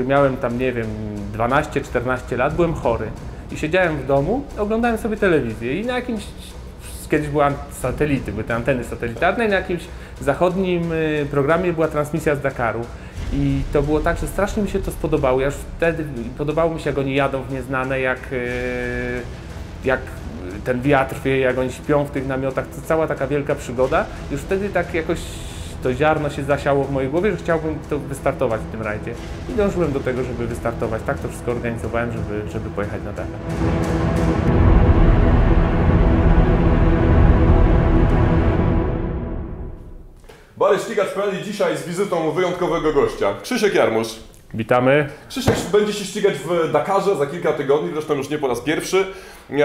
miałem tam, nie wiem, 12-14 lat, byłem chory i siedziałem w domu, oglądałem sobie telewizję i na jakimś, kiedyś były satelity, były te anteny satelitarne i na jakimś zachodnim programie była transmisja z Dakaru. I to było tak, że strasznie mi się to spodobało. Ja już wtedy podobało mi się, jak oni jadą w nieznane, jak ten wiatr wieje, jak oni śpią w tych namiotach. To cała taka wielka przygoda. Już wtedy tak jakoś to ziarno się zasiało w mojej głowie, że chciałbym to wystartować w tym rajdzie. I dążyłem do tego, żeby wystartować. Tak to wszystko organizowałem, żeby pojechać na Dakar. Bary-Ścigacz.pl dzisiaj z wizytą wyjątkowego gościa, Krzysiek Jarmusz. Witamy. Krzysiek będzie się ścigać w Dakarze za kilka tygodni, zresztą już nie po raz pierwszy,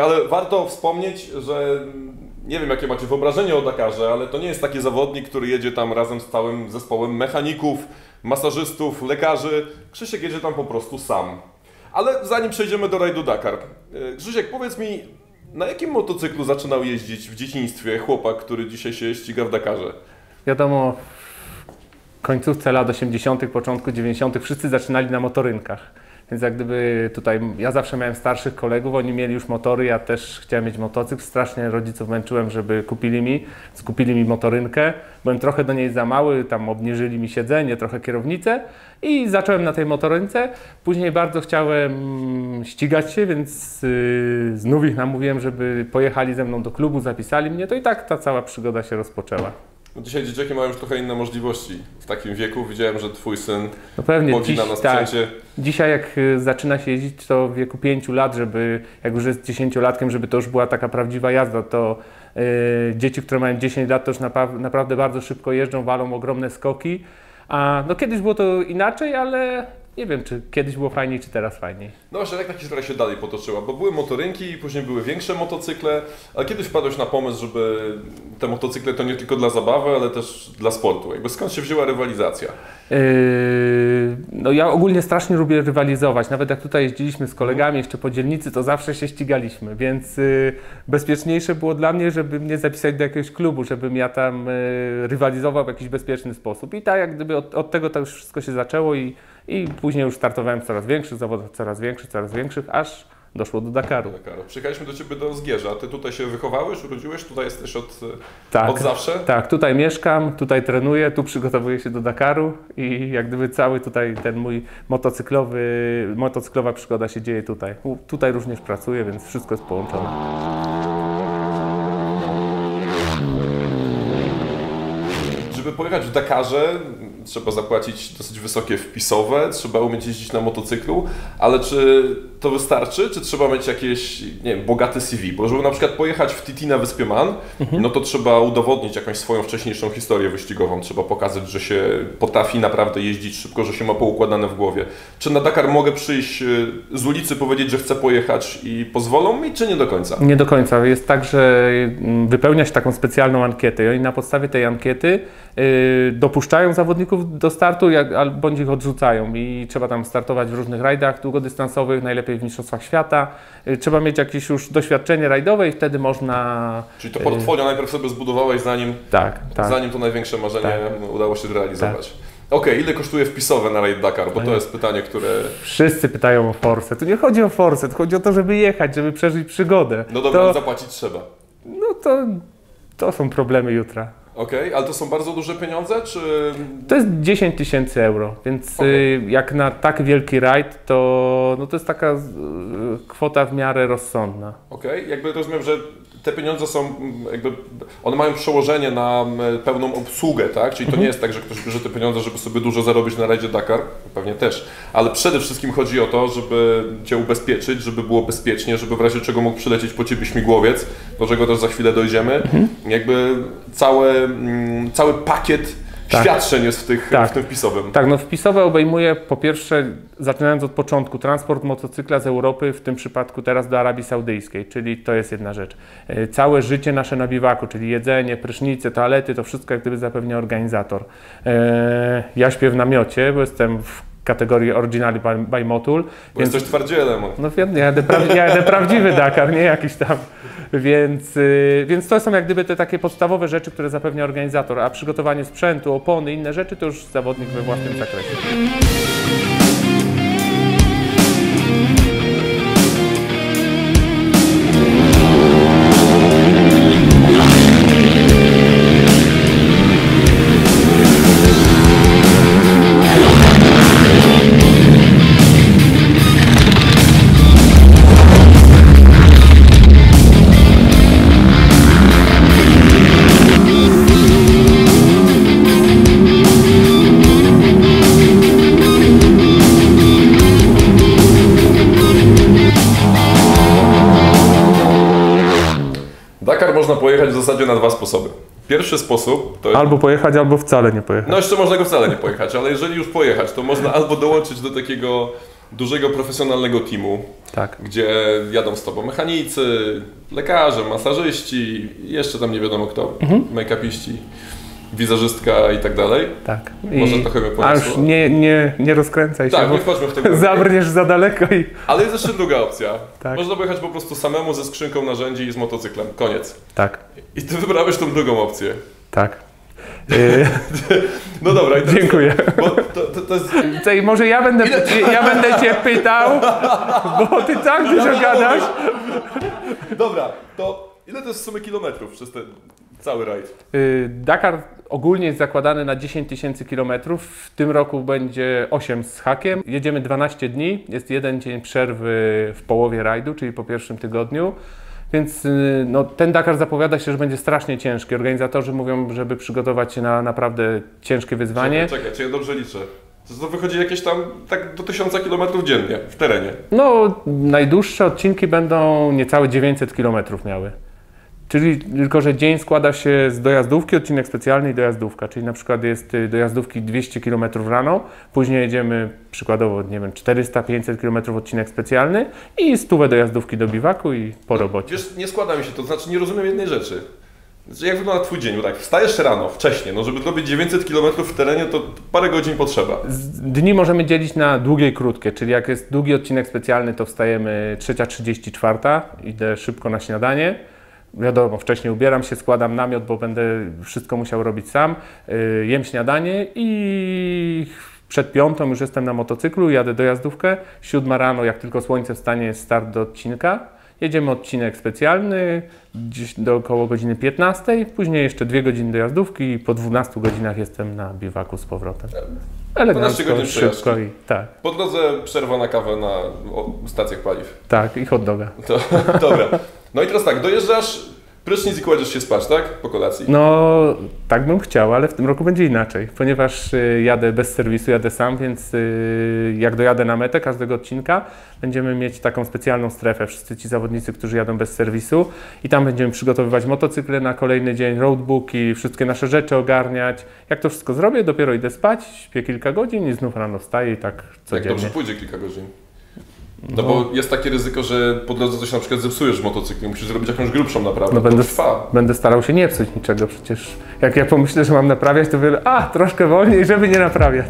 ale warto wspomnieć, że nie wiem jakie macie wyobrażenie o Dakarze, ale to nie jest taki zawodnik, który jedzie tam razem z całym zespołem mechaników, masażystów, lekarzy. Krzysiek jedzie tam po prostu sam. Ale zanim przejdziemy do rajdu Dakar, Krzysiek, powiedz mi, na jakim motocyklu zaczynał jeździć w dzieciństwie chłopak, który dzisiaj się ściga w Dakarze? Wiadomo, w końcówce lat 80., początku 90. wszyscy zaczynali na motorynkach. Więc jak gdyby tutaj, ja zawsze miałem starszych kolegów, oni mieli już motory, ja też chciałem mieć motocykl. Strasznie rodziców męczyłem, żeby skupili mi motorynkę. Byłem trochę do niej za mały, tam obniżyli mi siedzenie, trochę kierownicę i zacząłem na tej motorynce. Później bardzo chciałem ścigać się, więc znów ich namówiłem, żeby pojechali ze mną do klubu, zapisali mnie. To i tak ta cała przygoda się rozpoczęła. No dzisiaj dzieciaki mają już trochę inne możliwości w takim wieku. Widziałem, że twój syn no pewnie, pogina na sprzęcie. Tak. Dzisiaj jak zaczyna się jeździć, to w wieku 5 lat, jak już jest 10-latkiem, żeby to już była taka prawdziwa jazda, to dzieci, które mają 10 lat, to już naprawdę bardzo szybko jeżdżą, walą ogromne skoki. A no kiedyś było to inaczej, ale nie wiem, czy kiedyś było fajniej, czy teraz fajniej. No właśnie, jak ta historia się dalej potoczyła? Bo były motorynki, później były większe motocykle, ale kiedyś wpadłeś na pomysł, żeby te motocykle to nie tylko dla zabawy, ale też dla sportu. Jakby skąd się wzięła rywalizacja? No ja ogólnie strasznie lubię rywalizować. Nawet jak tutaj jeździliśmy z kolegami jeszcze po dzielnicy, to zawsze się ścigaliśmy, więc bezpieczniejsze było dla mnie, żeby mnie zapisać do jakiegoś klubu, żebym ja tam rywalizował w jakiś bezpieczny sposób. I tak jak gdyby od tego to już wszystko się zaczęło i później już startowałem w coraz większych zawodach, coraz większych, aż doszło do Dakaru. Przyjechaliśmy do Ciebie do Zgierza. Ty tutaj się wychowałeś, urodziłeś? Tutaj jesteś od zawsze? Tak, tutaj mieszkam, tutaj trenuję, tu przygotowuję się do Dakaru i jak gdyby cały tutaj ten mój motocyklowa przygoda się dzieje tutaj. Tutaj również pracuję, więc wszystko jest połączone. Żeby pojechać w Dakarze, trzeba zapłacić dosyć wysokie wpisowe, trzeba umieć jeździć na motocyklu, ale czy to wystarczy, czy trzeba mieć jakieś, nie wiem, bogate CV? Bo żeby na przykład pojechać w TT na wyspie Man, no to trzeba udowodnić jakąś swoją wcześniejszą historię wyścigową, trzeba pokazać, że się potrafi naprawdę jeździć szybko, że się ma poukładane w głowie. Czy na Dakar mogę przyjść z ulicy, powiedzieć, że chcę pojechać i pozwolą mi, czy nie do końca? Nie do końca. Jest tak, że wypełnia się taką specjalną ankietę i oni na podstawie tej ankiety dopuszczają zawodników do startu, bądź ich odrzucają i trzeba tam startować w różnych rajdach długodystansowych, najlepiej w Mistrzostwach Świata. Trzeba mieć jakieś już doświadczenie rajdowe i wtedy można... Czyli to portfolio najpierw sobie zbudowałeś, zanim to największe marzenie udało się zrealizować. Tak. Okej, ile kosztuje wpisowe na rajd Dakar? Bo to jest pytanie, które... Wszyscy pytają o forsę. Tu nie chodzi o forsę, tu chodzi o to, żeby jechać, żeby przeżyć przygodę. No dobra, zapłacić trzeba. No to są problemy jutra. Okej, ale to są bardzo duże pieniądze, czy... To jest 10 000 euro, więc jak na tak wielki rajd, to jest taka kwota w miarę rozsądna. Okej, jakby rozumiem, że te pieniądze są, one mają przełożenie na pełną obsługę, tak? Czyli to nie jest tak, że ktoś bierze te pieniądze, żeby sobie dużo zarobić na rajdzie Dakar, pewnie też, ale przede wszystkim chodzi o to, żeby Cię ubezpieczyć, żeby było bezpiecznie, żeby w razie czego mógł przylecieć po Ciebie śmigłowiec, do czego też za chwilę dojdziemy. Jakby cały pakiet świadczeń jest w tym wpisowym. Tak, no wpisowe obejmuje po pierwsze, zaczynając od początku, transport motocykla z Europy, w tym przypadku teraz do Arabii Saudyjskiej, czyli to jest jedna rzecz. Całe życie nasze na biwaku, czyli jedzenie, prysznice, toalety, to wszystko jak gdyby zapewnia organizator. Ja śpię w namiocie, bo jestem w kategorii Original by Motul. Bo jesteś twardzielem. No ja jadę prawdziwy Dakar, nie jakiś tam. Więc to są jak gdyby te takie podstawowe rzeczy, które zapewnia organizator, a przygotowanie sprzętu, opony, inne rzeczy to już zawodnik we własnym zakresie. Dakar można pojechać w zasadzie na dwa sposoby. Pierwszy sposób to jest... Albo pojechać, albo wcale nie pojechać. No jeszcze można go wcale nie pojechać, ale jeżeli już pojechać, to można albo dołączyć do takiego dużego, profesjonalnego teamu, Tak. gdzie jadą z tobą mechanicy, lekarze, masażyści, jeszcze tam nie wiadomo kto, make-upiści, wizerzystka i tak dalej. Tak. Może trochę mnie A już poniosło. nie rozkręcaj się, Tak, bo nie wchodźmy w tego. zabrniesz za daleko i... Ale jest jeszcze druga opcja. Tak. Można pojechać po prostu samemu ze skrzynką narzędzi i z motocyklem. Koniec. Tak, I ty wybrałeś tą drugą opcję. tak. No dobra, i teraz, Dziękuję. bo to jest... Tej, może ja będę cię pytał, bo ty tak dużo gadasz. Dobra, to ile to jest w sumie kilometrów przez ten cały rajd? Dakar ogólnie jest zakładany na 10 tysięcy kilometrów. W tym roku będzie 8 z hakiem. Jedziemy 12 dni. Jest jeden dzień przerwy w połowie rajdu, czyli po pierwszym tygodniu. Więc no, ten Dakar zapowiada się, że będzie strasznie ciężki. Organizatorzy mówią, żeby przygotować się na naprawdę ciężkie wyzwanie. Czekaj, czy ja dobrze liczę? To wychodzi jakieś tam tak do 1000 km dziennie w terenie. No, najdłuższe odcinki będą niecałe 900 km miały. Czyli tylko, że dzień składa się z dojazdówki, odcinek specjalny i dojazdówka. Czyli na przykład jest dojazdówki 200 km rano, później jedziemy przykładowo, nie wiem, 400-500 km odcinek specjalny i 100 dojazdówki do biwaku i po robocie. Wiesz, nie składa mi się to, znaczy nie rozumiem jednej rzeczy. Znaczy, jak wygląda twój dzień? Bo tak, wstajesz rano, wcześnie, no żeby zrobić 900 km w terenie, to parę godzin potrzeba. Dni możemy dzielić na długie i krótkie, czyli jak jest długi odcinek specjalny, to wstajemy 3:34, idę szybko na śniadanie. Wiadomo, wcześniej ubieram się, składam namiot, bo będę wszystko musiał robić sam. Jem śniadanie i przed 5 już jestem na motocyklu, jadę dojazdówkę. 7 rano, jak tylko słońce wstanie, jest start do odcinka. Jedziemy odcinek specjalny, gdzieś do około godziny 15, później jeszcze 2 godziny dojazdówki i po 12 godzinach jestem na biwaku z powrotem. 12 Elegancko, godzin szybko i tak. Po drodze przerwa na kawę na stacjach paliw. Tak, i hot doga. To, dobra. No i teraz tak, dojeżdżasz, prysznic i kładziesz się spać, tak? Po kolacji. No, tak bym chciał, ale w tym roku będzie inaczej, ponieważ jadę bez serwisu, jadę sam, więc jak dojadę na metę każdego odcinka, będziemy mieć taką specjalną strefę, wszyscy ci zawodnicy, którzy jadą bez serwisu i tam będziemy przygotowywać motocykle na kolejny dzień, roadbooki, wszystkie nasze rzeczy ogarniać. Jak to wszystko zrobię, dopiero idę spać, śpię kilka godzin i znów rano wstaję i tak codziennie. Jak dobrze pójdzie kilka godzin. No bo jest takie ryzyko, że po drodze coś na przykład zepsujesz w motocyklu, musisz zrobić jakąś grubszą naprawę. No trwa. będę starał się nie psuć niczego, przecież jak ja pomyślę, że mam naprawiać, to wiele, troszkę wolniej, żeby nie naprawiać.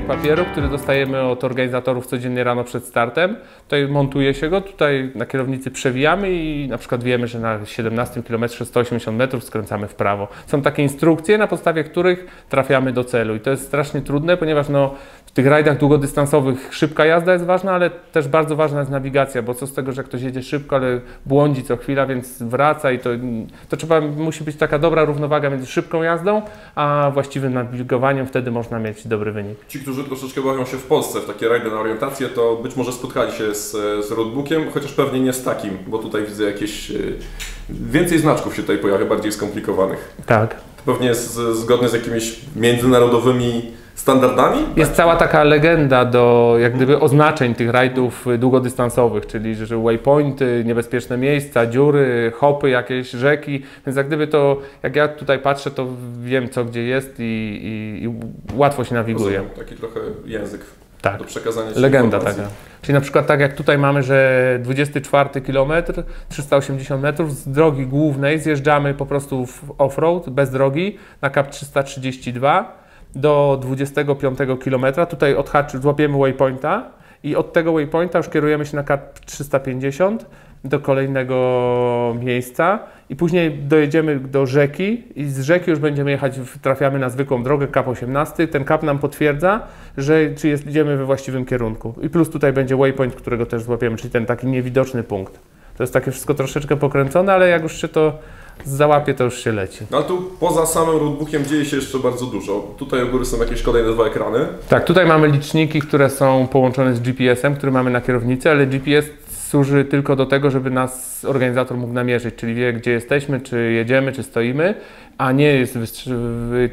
Papieru, który dostajemy od organizatorów codziennie rano przed startem. Tutaj montuje się go, tutaj na kierownicy przewijamy i na przykład wiemy, że na 17 km 180 metrów skręcamy w prawo. Są takie instrukcje, na podstawie których trafiamy do celu i to jest strasznie trudne, ponieważ w tych rajdach długodystansowych szybka jazda jest ważna, ale też bardzo ważna jest nawigacja, bo co z tego, że ktoś jedzie szybko, ale błądzi co chwila, więc wraca i to musi być taka dobra równowaga między szybką jazdą, a właściwym nawigowaniem, wtedy można mieć dobry wynik. Ci, którzy troszeczkę bawią się w Polsce w takie rajdy na orientację, to być może spotkali się z roadbookiem, chociaż pewnie nie z takim, bo tutaj widzę jakieś więcej znaczków się tutaj pojawia, bardziej skomplikowanych. Tak. To pewnie jest zgodne z jakimiś międzynarodowymi standardami? Jest cała taka legenda do jak gdyby oznaczeń tych rajdów długodystansowych, czyli że waypointy, niebezpieczne miejsca, dziury, hopy, jakieś rzeki, więc jak gdyby to, jak ja tutaj patrzę, to wiem co gdzie jest i łatwo się nawiguje. Rozumiem, taki trochę język tak. do przekazania ci legenda informacji. taka. Czyli na przykład tak jak tutaj mamy, że 24 km, 380 metrów z drogi głównej zjeżdżamy po prostu w off-road, bez drogi, na kap 332 do 25 km. Tutaj złapiemy waypointa i od tego waypointa już kierujemy się na kap 350 do kolejnego miejsca i później dojedziemy do rzeki i z rzeki już będziemy jechać, trafiamy na zwykłą drogę KAP 18. Ten KAP nam potwierdza, że idziemy we właściwym kierunku. I plus tutaj będzie waypoint, którego też złapiemy, czyli ten taki niewidoczny punkt. To jest takie wszystko troszeczkę pokręcone, ale jak już się to załapie, to już się leci. No ale tu poza samym roadbookiem dzieje się jeszcze bardzo dużo. Tutaj u góry są jakieś kolejne 2 ekrany. Tak, tutaj mamy liczniki, które są połączone z GPS-em, który mamy na kierownicy, ale GPS służy tylko do tego, żeby nas organizator mógł namierzyć, czyli wie, gdzie jesteśmy, czy jedziemy, czy stoimy, a nie jest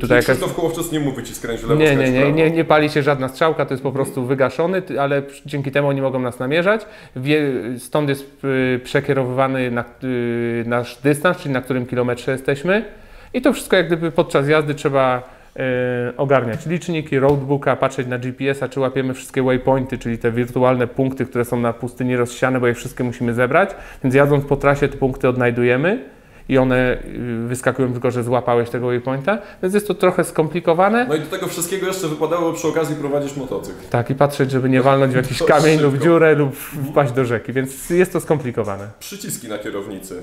tutaj jakaś... Krzysztof Kołowczys nie mówi ci skręć w lewo, nie pali się żadna strzałka, to jest po prostu wygaszony, ale dzięki temu oni mogą nas namierzać. Stąd jest przekierowywany nasz dystans, czyli na którym kilometrze jesteśmy i to wszystko jak gdyby podczas jazdy trzeba ogarniać liczniki, roadbooka, patrzeć na GPS-a, czy łapiemy wszystkie waypointy, czyli te wirtualne punkty, które są na pustyni rozsiane, bo je wszystkie musimy zebrać, więc jadąc po trasie te punkty odnajdujemy i one wyskakują tylko, że złapałeś tego waypointa, więc jest to trochę skomplikowane. No i do tego wszystkiego jeszcze wypadało przy okazji prowadzić motocykl. Tak, i patrzeć, żeby nie walnąć w jakiś kamień lub dziurę lub wpaść do rzeki, więc jest to skomplikowane. Przyciski na kierownicy.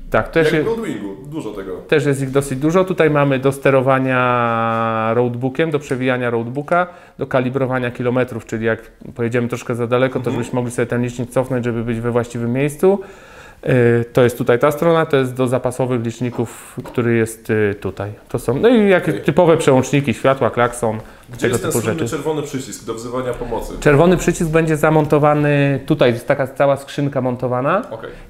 Tak, też jak w Goldwingu, dużo tego. Też jest ich dosyć dużo. Tutaj mamy do sterowania roadbookiem, do przewijania roadbooka, do kalibrowania kilometrów, czyli jak pojedziemy troszkę za daleko, to żebyśmy mogli sobie ten licznik cofnąć, żeby być we właściwym miejscu. To jest tutaj ta strona, to jest do zapasowych liczników, który jest tutaj. To są, no i jak typowe przełączniki, światła, klakson, gdzie tego jest typu ten rzeczy. czerwony przycisk do wzywania pomocy? Czerwony przycisk będzie zamontowany, tutaj jest taka cała skrzynka montowana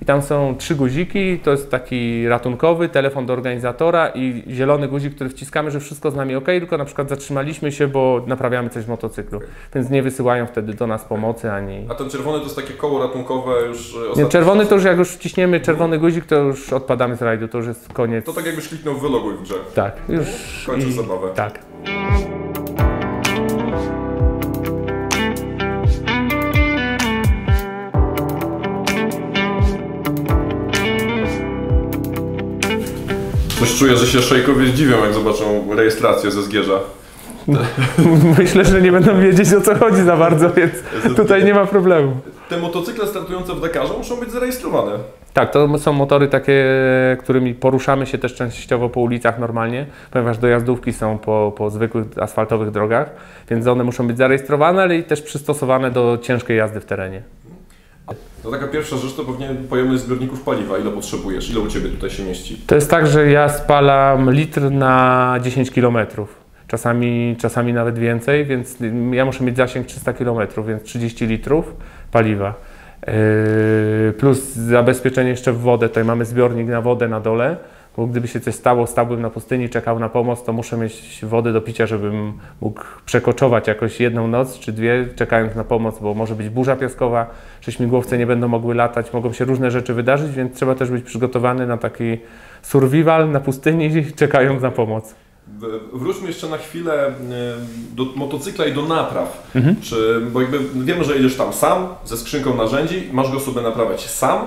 i tam są 3 guziki, to jest taki ratunkowy, telefon do organizatora i zielony guzik, który wciskamy, że wszystko z nami ok, tylko na przykład zatrzymaliśmy się, bo naprawiamy coś w motocyklu, więc nie wysyłają wtedy do nas pomocy ani... A ten czerwony to jest takie koło ratunkowe już... Nie, czerwony to już jak już wciśniemy czerwony guzik, to już odpadamy z rajdu, to już jest koniec. To tak jakbyś kliknął wyloguj w grze. Tak, już... Kończysz zabawę. Tak. Coś czuję, że się szejkowie zdziwią, jak zobaczą rejestrację ze Zgierza. Myślę, że nie będą wiedzieć, o co chodzi za bardzo, więc tutaj nie ma problemu. Te motocykle startujące w Dakarze muszą być zarejestrowane. Tak, to są motory takie, którymi poruszamy się też częściowo po ulicach normalnie, ponieważ dojazdówki są po zwykłych asfaltowych drogach, więc one muszą być zarejestrowane, ale i też przystosowane do ciężkiej jazdy w terenie. To taka pierwsza rzecz to pewnie pojemność zbiorników paliwa. Ile potrzebujesz? Ile u Ciebie tutaj się mieści? To jest tak, że ja spalam litr na 10 km. Czasami nawet więcej, więc ja muszę mieć zasięg 300 km, więc 30 litrów paliwa. Plus zabezpieczenie jeszcze w wodę. Tutaj mamy zbiornik na wodę na dole, bo gdyby się coś stało, stałbym na pustyni, czekał na pomoc, to muszę mieć wodę do picia, żebym mógł przekoczować jakoś jedną noc czy 2, czekając na pomoc, bo może być burza piaskowa, że śmigłowce nie będą mogły latać, mogą się różne rzeczy wydarzyć, więc trzeba też być przygotowany na taki survival na pustyni, czekając na pomoc. Wróćmy jeszcze na chwilę do motocykla i do napraw. Bo jakby wiemy, że jedziesz tam sam, ze skrzynką narzędzi, masz go sobie naprawiać sam,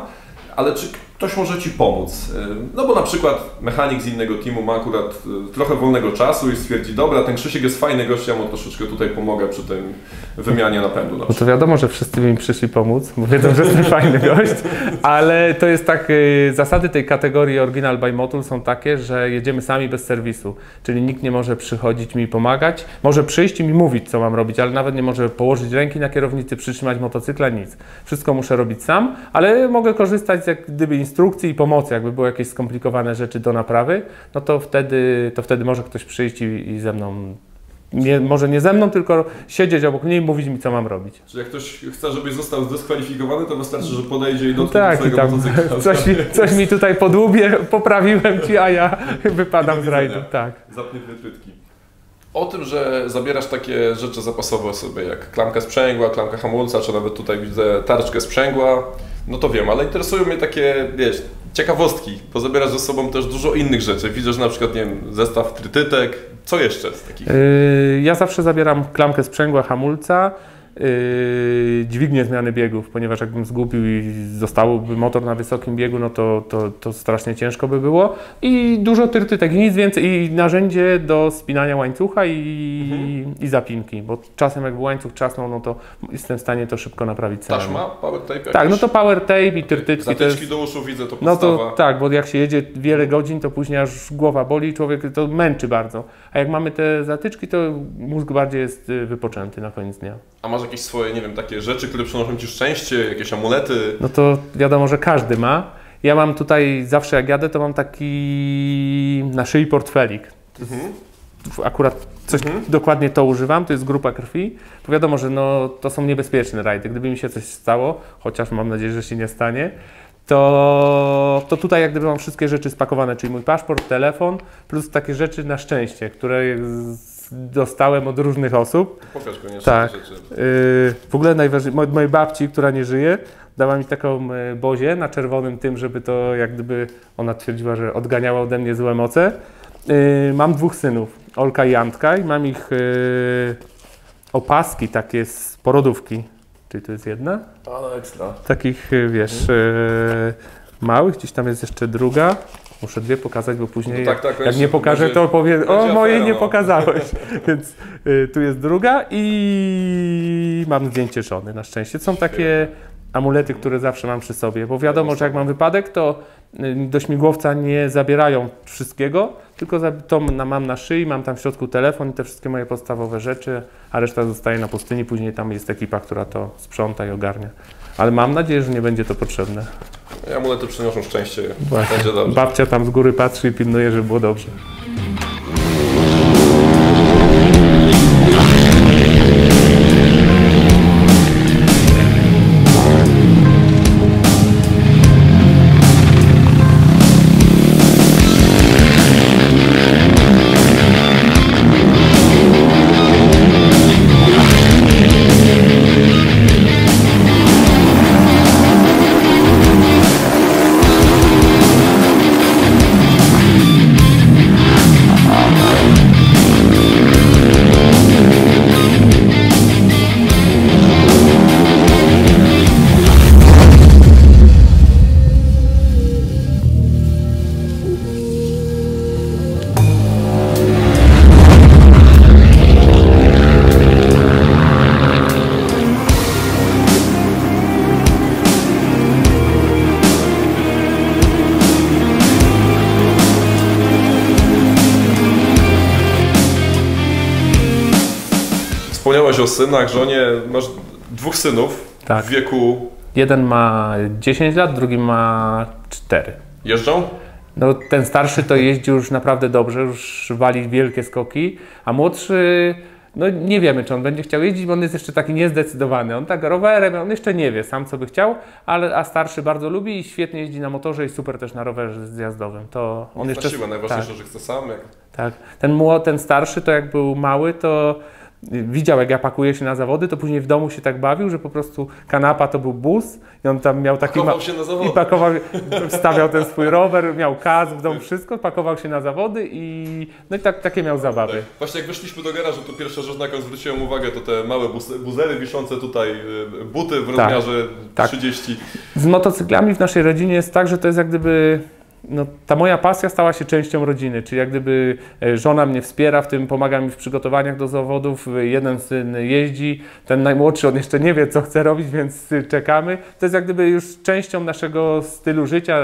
ale czy ktoś może Ci pomóc? No bo na przykład mechanik z innego teamu ma akurat trochę wolnego czasu i stwierdzi, dobra, ten Krzysiek jest fajny gość, ja mu troszeczkę tutaj pomogę przy tej wymianie napędu. No to wiadomo, że wszyscy mi przyszli pomóc, bo wiedzą, że jestem fajny gość, ale to jest tak, zasady tej kategorii Original by Motul są takie, że jedziemy sami bez serwisu, czyli nikt nie może przychodzić mi pomagać, może przyjść i mi mówić, co mam robić, ale nawet nie może położyć ręki na kierownicy, przytrzymać motocykla, nic. Wszystko muszę robić sam, ale mogę korzystać jak gdyby instrukcji i pomocy, jakby były jakieś skomplikowane rzeczy do naprawy, no to wtedy może ktoś przyjść i ze mną, może nie ze mną, tylko siedzieć obok mnie i mówić mi, co mam robić. Czyli jak ktoś chce, żebyś został zdyskwalifikowany, to wystarczy, że podejdzie i dotknie swojego motocykla. Coś mi tutaj podłubie, poprawiłem Ci, a ja wypadam z rajdu. Tak. Zapnie wytrytki. O tym, że zabierasz takie rzeczy zapasowe sobie, jak klamka sprzęgła, klamka hamulca, czy nawet tutaj widzę tarczkę sprzęgła, no to wiem, ale interesują mnie takie, wiesz, ciekawostki, bo zabierasz ze sobą też dużo innych rzeczy. Widzę, że na przykład, nie wiem, zestaw trytytek. Co jeszcze z takich? Ja zawsze zabieram klamkę sprzęgła, hamulca, dźwignię zmiany biegów, ponieważ jakbym zgubił i zostałby motor na wysokim biegu, no to strasznie ciężko by było. I dużo tyrtytek, nic więcej, i narzędzie do spinania łańcucha i zapinki, bo czasem jakby łańcuch trzasnął, no to jestem w stanie to szybko naprawić samemu. Taśma, power tape jakieś? Tak, no to power tape i tyrtytki. Zatyczki do uszu widzę, to podstawa. No to tak, bo jak się jedzie wiele godzin, to później aż głowa boli, człowiek to męczy bardzo. A jak mamy te zatyczki, to mózg bardziej jest wypoczęty na koniec dnia. A masz jakieś swoje, nie wiem, takie rzeczy, które przynoszą Ci szczęście, jakieś amulety? No to wiadomo, że każdy ma. Ja mam tutaj, zawsze jak jadę, to mam taki na szyi portfelik. Akurat coś dokładnie to używam, to jest grupa krwi. Bo wiadomo, że no, to są niebezpieczne rajdy. Gdyby mi się coś stało, chociaż mam nadzieję, że się nie stanie, to tutaj jak gdyby mam wszystkie rzeczy spakowane, czyli mój paszport, telefon, plus takie rzeczy na szczęście, które dostałem od różnych osób. Pokaż koniecznie tak. te rzeczy. W ogóle najważniejsze, mojej babci, która nie żyje, dała mi taką bozię na czerwonym tym, żeby to jak gdyby ona twierdziła, że odganiała ode mnie złe moce. Mam 2 synów, Olka i Antka, i mam ich opaski takie z porodówki. Czyli to jest jedna? Ale ekstra. Takich, wiesz, małych, gdzieś tam jest jeszcze druga. Muszę 2 pokazać, bo później no tak, jak nie pokażę, to powiem, o mojej nie pokazałeś. Więc tu jest druga i mam zdjęcie żony na szczęście. To są takie amulety, które zawsze mam przy sobie, bo wiadomo, że jak mam wypadek, to do śmigłowca nie zabierają wszystkiego, tylko to mam na szyi, mam tam w środku telefon i te wszystkie moje podstawowe rzeczy, a reszta zostaje na pustyni, później tam jest ekipa, która to sprząta i ogarnia. Ale mam nadzieję, że nie będzie to potrzebne. Amulety przynoszą szczęście, Właśnie. będzie dobrze. Babcia tam z góry patrzy i pilnuje, żeby było dobrze. Wspomniałeś o synach, żonie, masz 2 synów Tak. w wieku... Jeden ma 10 lat, drugi ma 4. Jeżdżą? No, ten starszy to jeździ już naprawdę dobrze, już wali wielkie skoki, a młodszy, no nie wiemy, czy on będzie chciał jeździć, bo on jest jeszcze taki niezdecydowany. On tak rowerem, on jeszcze nie wie sam, co by chciał, a starszy bardzo lubi i świetnie jeździ na motorze i super też na rowerze zjazdowym. To on jeszcze... siłę, najważniejsze, że chce sam. Tak. Ten starszy to jak był mały, to widział, jak ja pakuję się na zawody, to później w domu się tak bawił, że po prostu kanapa to był bus i on tam miał taki... Pakował się na zawody. I pakował, wstawiał ten swój rower, miał kask w domu, wszystko, pakował się na zawody i no i takie miał zabawy. Tak. Właśnie jak weszliśmy do garażu, to pierwsza rzecz, na jaką zwróciłem uwagę, to te małe buzery wiszące tutaj, buty w rozmiarze 30. Z motocyklami w naszej rodzinie jest tak, że to jest jak gdyby... No, ta moja pasja stała się częścią rodziny, czyli jak gdyby żona mnie wspiera w tym, pomaga mi w przygotowaniach do zawodów, jeden syn jeździ, ten najmłodszy, on jeszcze nie wie, co chce robić, więc czekamy. To jest jak gdyby już częścią naszego stylu życia,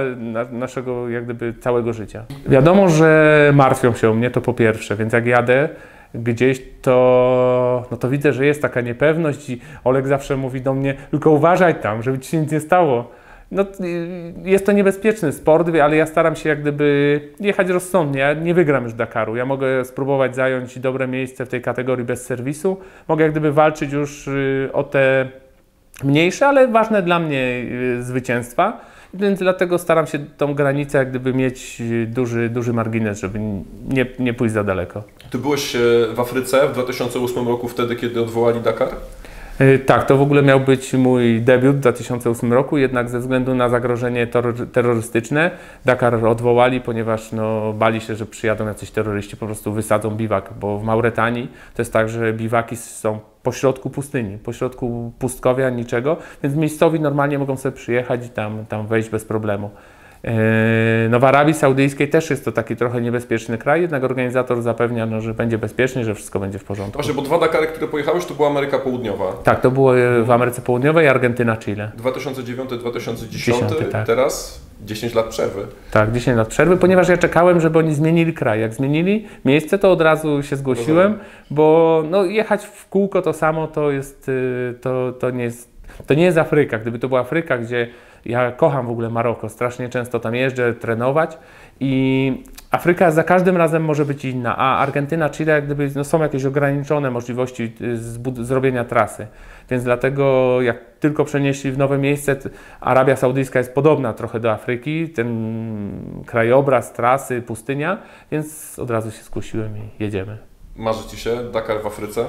naszego jak gdyby całego życia. Wiadomo, że martwią się o mnie, to po pierwsze, więc jak jadę gdzieś, to widzę, że jest taka niepewność i Olek zawsze mówi do mnie, tylko uważaj tam, żeby ci się nic nie stało. No, jest to niebezpieczny sport, ale ja staram się jak gdyby jechać rozsądnie. Ja nie wygram już Dakaru. Ja mogę spróbować zająć dobre miejsce w tej kategorii bez serwisu. Mogę jak gdyby walczyć już o te mniejsze, ale ważne dla mnie zwycięstwa. Więc dlatego staram się tą granicę jak gdyby mieć duży margines, żeby nie pójść za daleko. Ty byłeś w Afryce w 2008 roku, wtedy kiedy odwołali Dakar? Tak, to w ogóle miał być mój debiut w 2008 roku, jednak ze względu na zagrożenie terrorystyczne Dakar odwołali, ponieważ no, bali się, że przyjadą jacyś terroryści, po prostu wysadzą biwak, bo w Mauretanii to jest tak, że biwaki są pośrodku pustyni, pośrodku pustkowia, niczego, więc miejscowi normalnie mogą sobie przyjechać i tam wejść bez problemu. No w Arabii Saudyjskiej też jest to taki trochę niebezpieczny kraj, jednak organizator zapewnia, no, że będzie bezpiecznie, że wszystko będzie w porządku. Właśnie, bo 2 Dakary, które pojechałeś, to była Ameryka Południowa. Tak, to było w Ameryce Południowej, Argentyna, Chile. 2009-2010, tak. Teraz 10 lat przerwy. Tak, 10 lat przerwy, ponieważ ja czekałem, żeby oni zmienili kraj. Jak zmienili miejsce, to od razu się zgłosiłem, bo no, jechać w kółko to samo to jest, to nie jest Afryka. Gdyby to była Afryka, gdzie ja kocham w ogóle Maroko, strasznie często tam jeżdżę trenować i Afryka za każdym razem może być inna, a Argentyna, Chile jak gdyby no, są jakieś ograniczone możliwości zrobienia trasy. Więc dlatego jak tylko przenieśli w nowe miejsce, Arabia Saudyjska jest podobna trochę do Afryki, ten krajobraz, trasy, pustynia, więc od razu się zgłosiłem i jedziemy. Marzy Ci się Dakar w Afryce?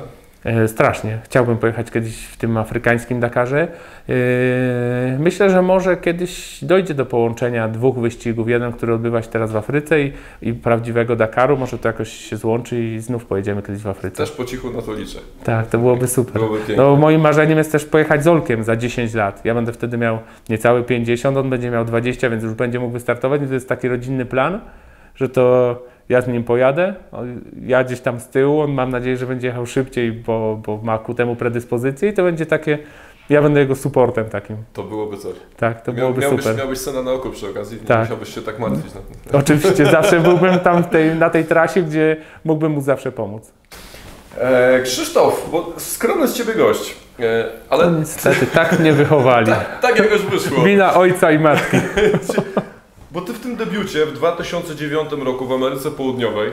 Strasznie. Chciałbym pojechać kiedyś w tym afrykańskim Dakarze. Myślę, że może kiedyś dojdzie do połączenia 2 wyścigów. Jeden, który odbywa się teraz w Afryce i prawdziwego Dakaru. Może to jakoś się złączy i znów pojedziemy kiedyś w Afryce. Też po cichu na to liczę. Tak, to byłoby super. Byłoby no, moim marzeniem jest też pojechać z Olkiem za 10 lat. Ja będę wtedy miał niecałe 50, on będzie miał 20, więc już będzie mógł wystartować. I to jest taki rodzinny plan, że to ja z nim pojadę, ja gdzieś tam z tyłu, on mam nadzieję, że będzie jechał szybciej, bo ma ku temu predyspozycję i to będzie takie, ja będę jego supportem takim. To byłoby coś. Tak, to byłoby super. Miałbyś scenę na oku przy okazji, nie tak. Musiałbyś się tak martwić. Oczywiście, zawsze byłbym tam na tej trasie, gdzie mógłbym mu zawsze pomóc. Krzysztof, bo skromny z Ciebie gość, ale... No niestety, tak mnie wychowali. tak jakoś wyszło. Wina ojca i matki. Bo Ty w tym debiucie w 2009 roku w Ameryce Południowej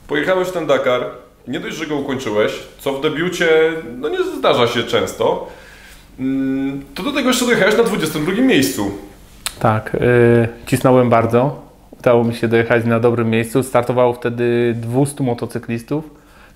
pojechałeś ten Dakar, nie dość, że go ukończyłeś, co w debiucie no nie zdarza się często, to do tego jeszcze dojechałeś na 22 miejscu. Tak, cisnąłem bardzo. Udało mi się dojechać na dobrym miejscu. Startowało wtedy 200 motocyklistów,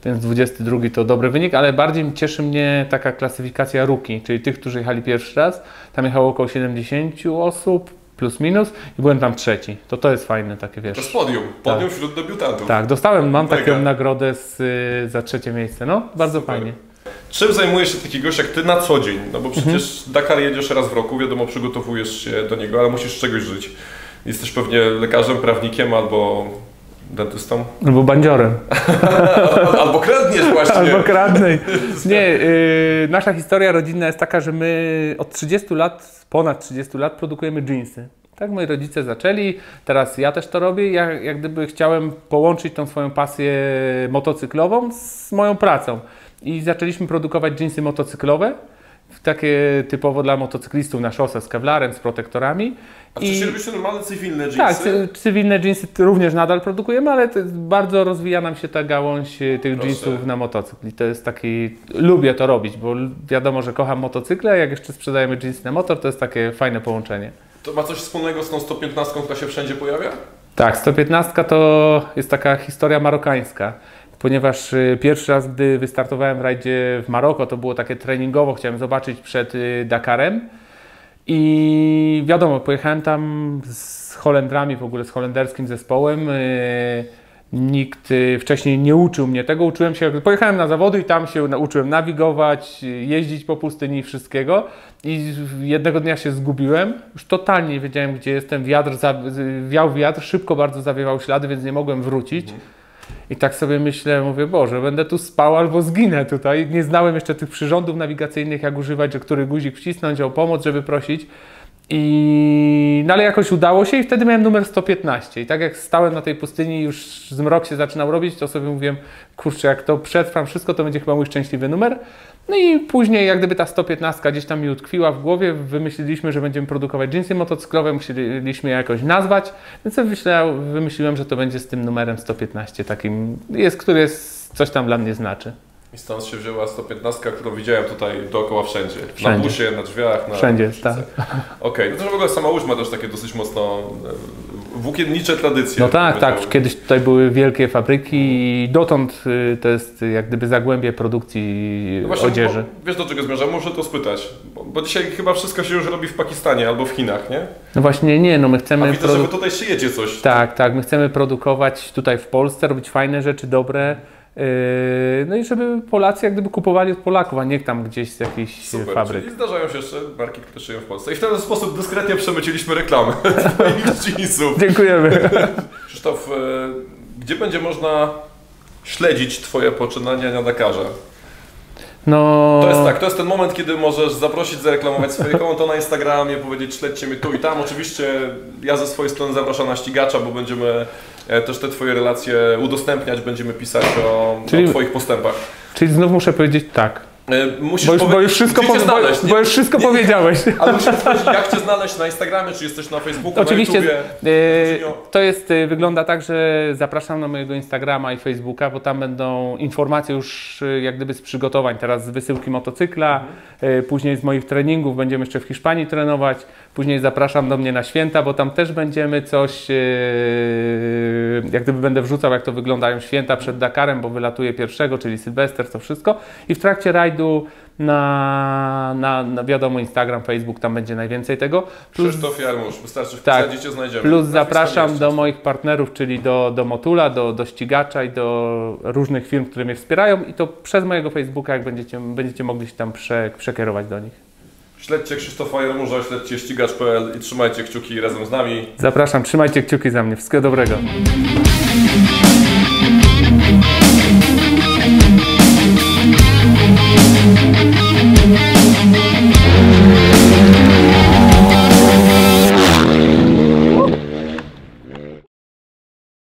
więc 22 to dobry wynik, ale bardziej cieszy mnie taka klasyfikacja rookie, czyli tych, którzy jechali pierwszy raz. Tam jechało około 70 osób, plus minus i byłem tam trzeci. To jest fajne takie, wiesz. To jest podium tak. Wśród debiutantów. Tak, mam taką nagrodę za trzecie miejsce, no bardzo super. Fajnie. Czym zajmuje się taki gość jak Ty na co dzień? No bo przecież Dakar jedziesz raz w roku, wiadomo, przygotowujesz się do niego, ale musisz z czegoś żyć. Jesteś pewnie lekarzem, prawnikiem albo dentystą? Albo bandziorem. Albo kradniesz właśnie. Albo kradnej. Nie, nasza historia rodzinna jest taka, że my od 30 lat, ponad 30 lat produkujemy dżinsy. Tak moi rodzice zaczęli, teraz ja też to robię. Ja jak gdyby chciałem połączyć tą swoją pasję motocyklową z moją pracą. I zaczęliśmy produkować dżinsy motocyklowe, takie typowo dla motocyklistów na szosę z kewlarem, z protektorami. A wcześniej robiliście normalne cywilne dżinsy? Tak, cywilne dżinsy również nadal produkujemy, ale bardzo rozwija nam się ta gałąź tych dżinsów na motocykl. I to jest taki, lubię to robić, bo wiadomo, że kocham motocykle, a jak jeszcze sprzedajemy dżinsy na motor, to jest takie fajne połączenie. To ma coś wspólnego z tą 115, która się wszędzie pojawia? Tak, 115 to jest taka historia marokańska. Ponieważ pierwszy raz, gdy wystartowałem w rajdzie w Maroko, to było takie treningowo, chciałem zobaczyć przed Dakarem i wiadomo, pojechałem tam z Holendrami, w ogóle z holenderskim zespołem. Nikt wcześniej nie uczył mnie tego, uczyłem się, pojechałem na zawody i tam się nauczyłem nawigować, jeździć po pustyni i wszystkiego i jednego dnia się zgubiłem, już totalnie nie wiedziałem, gdzie jestem, wiał wiatr, szybko bardzo zawiewał ślady, więc nie mogłem wrócić. I tak sobie myślę, mówię, Boże, będę tu spał albo zginę tutaj. Nie znałem jeszcze tych przyrządów nawigacyjnych, jak używać, że który guzik wcisnąć, o pomoc, żeby prosić. No ale jakoś udało się i wtedy miałem numer 115. I tak jak stałem na tej pustyni, już zmrok się zaczynał robić, to sobie mówiłem, kurczę, jak to przetrwam wszystko, to będzie chyba mój szczęśliwy numer. No i później jak gdyby ta 115 gdzieś tam mi utkwiła w głowie, wymyśliliśmy, że będziemy produkować dżinsy motocyklowe, musieliśmy je jakoś nazwać, więc wymyśliłem, że to będzie z tym numerem 115 takim, który coś tam dla mnie znaczy. I stąd się wzięła 115, którą widziałem tutaj dookoła wszędzie. Wszędzie. Na busie, na drzwiach, na... Wszędzie jest, tak. Okej, no to w ogóle sama Łódź ma też takie dosyć mocno włókiennicze tradycje. No tak, tak. Kiedyś tutaj były wielkie fabryki i dotąd to jest jak gdyby zagłębie produkcji No właśnie, odzieży. Wiesz, do czego zmierzam? Muszę to spytać. Bo dzisiaj chyba wszystko się już robi w Pakistanie albo w Chinach, nie? No właśnie nie, no my chcemy... A widzę, że wy tutaj szyjecie coś. Tak, tak. My chcemy produkować tutaj w Polsce, robić fajne rzeczy, dobre. No i żeby Polacy jak gdyby kupowali od Polaków, a nie tam gdzieś z jakichś Super, fabryk. czyli zdarzają się jeszcze marki, które szyją w Polsce. I w ten sposób dyskretnie przemyciliśmy reklamę twoich jeansów. Dziękujemy. Krzysztof, gdzie będzie można śledzić twoje poczynania na Dakarze? No... To jest tak, to jest ten moment, kiedy możesz zaprosić, zareklamować swoje konto na Instagramie, powiedzieć śledźcie mnie tu i tam. Oczywiście ja ze swojej strony zapraszam na ścigacza, bo będziemy też te twoje relacje udostępniać, będziemy pisać o twoich postępach. Czyli znów muszę powiedzieć tak. Musisz Bo już wszystko powiedziałeś. Ale musisz powiedzieć, jak cię znaleźć na Instagramie, czy jesteś na Facebooku, Oczywiście, na YouTubie? to wygląda tak, że zapraszam na mojego Instagrama i Facebooka, bo tam będą informacje już jak gdyby z przygotowań, teraz z wysyłki motocykla, później z moich treningów, będziemy jeszcze w Hiszpanii trenować, później zapraszam do mnie na święta, bo tam też będziemy coś, jak gdyby będę wrzucał, jak to wyglądają święta przed Dakarem, bo wylatuje 1, czyli Sylwester, to wszystko i w trakcie rajdu na wiadomo Instagram, Facebook, tam będzie najwięcej tego. Plus, Krzysztof Jarmusz, wystarczy wpisać, gdzie cię znajdziemy. Plus zapraszam do moich partnerów, czyli do Motula, do ścigacza i do różnych firm, które mnie wspierają i to przez mojego Facebooka, jak będziecie mogli się tam przekierować do nich. Śledźcie Krzysztofa Jarmusza, śledźcie ścigacz.pl i trzymajcie kciuki razem z nami. Zapraszam, trzymajcie kciuki za mnie. Wszystkiego dobrego.